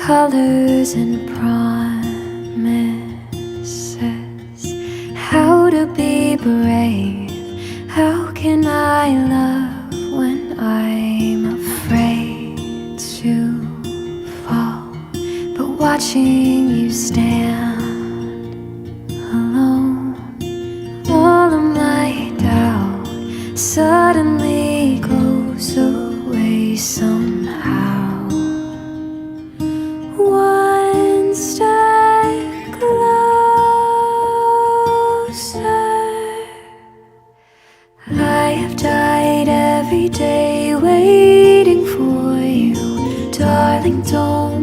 colors and promises. How to be brave? How can I love when I'm afraid to fall? But watching you stand alone, all of my doubt suddenly goes away somehow. One step closer. I have died every day waiting for you, darling, don't